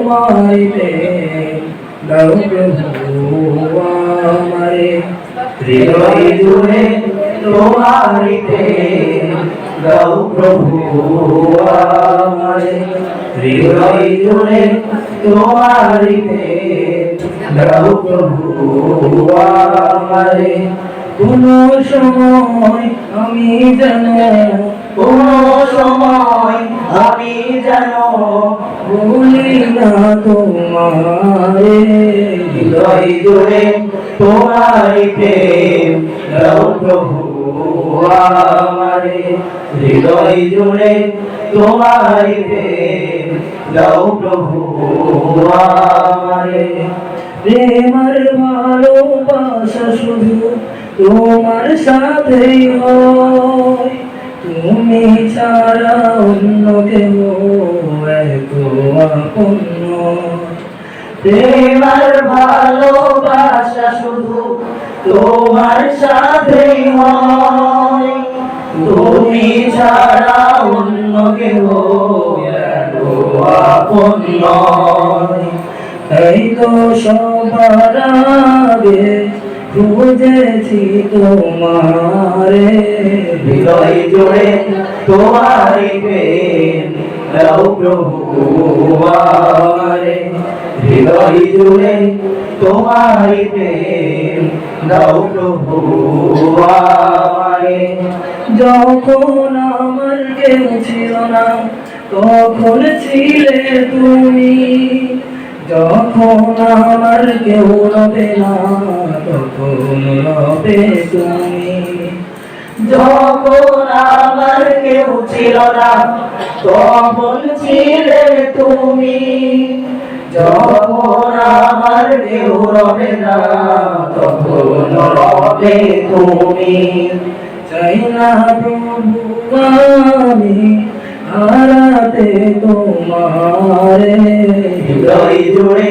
তোমায় প্রেম দাও প্রভু আমারে হৃদয় জুড়ে তোমারই প্রেম দাও প্রভু আমারে হৃদয় জুড়ে তোমারই প্রেম দাও প্রভু আমারে কোন সময় আমি যেন কোন সময় আমি যেন ভুলি না তোমারে হৃদয় জুড়ে তোমারই প্রেম দাও প্রভু আমারে হৃদয় জুড়ে তোমারই প্রেম দাও প্রভু আমারে প্রেমের ভালোবাসা শুধু তোমার সাথেই হয় তুমি ছাড়া অন্য কেউ এত আপন নয়। প্রেমের ভালোবাসা শুধু তোমার সাথেই হয় তুমি ছাড়া অন্য কেউ এত আপন নয়। এই তো সবার আগে খুঁজেছি তোমারে হৃদয় জুড়ে তোমারই প্রেম দাও প্রভু আমারে হৃদয় জুড়ে তোমারই প্রেম দাও প্রভু আমারে যখন আমার কেউ ছিল না তখন ছিলে তুমি যখন আমার কেউ রবে না তখন রবে তুমি যখন আমার কেউ ছিল না তখন ছিলে তুমি যখন আমার কেউ রবে না তখন রবে তুমি চাই না প্রভু আমি হারাতে তোমারে হৃদয় জুড়ে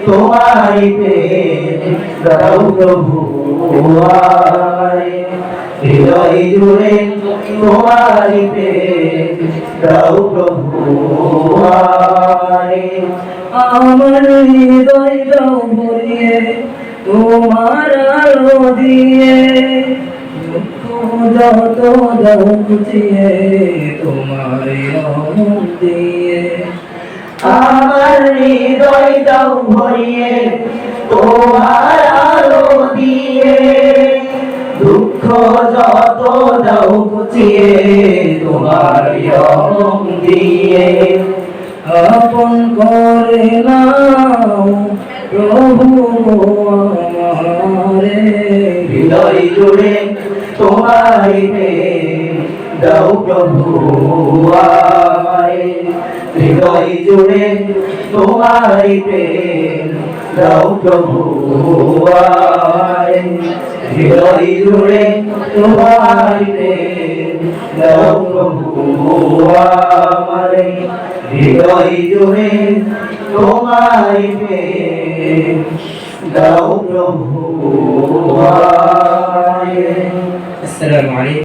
তোমারই প্রেম দাও প্রভু আমারে হৃদয় জুড়ে তোমারই প্রেম দাও প্রভু আমারে আমার হৃদয় দাও ভরিয়ে তোমার আলো দিয়ে দুঃখ যত দাও খুঁচিয়ে তোমার রঙ দিয়ে আমার হৃদয় দাও ভরিয়ে তোমার আলো দিয়ে দুঃখ যত দাও ঘুচিয়ে তোমার রং দিয়ে আপন করে নাও প্রভু আমারে হৃদয় জুড়ে তোমারই প্রেম দাও প্রভু আমারে হৃদয় জুড়ে তোমারই প্রেম দাও প্রভু আমারে হৃদয় জুড়ে তোমারই প্রেম দাও প্রভু আমারে হৃদয় জুড়ে তোমারই প্রেম দাও প্রভু আমারে। আসসালামু আলাইকুম।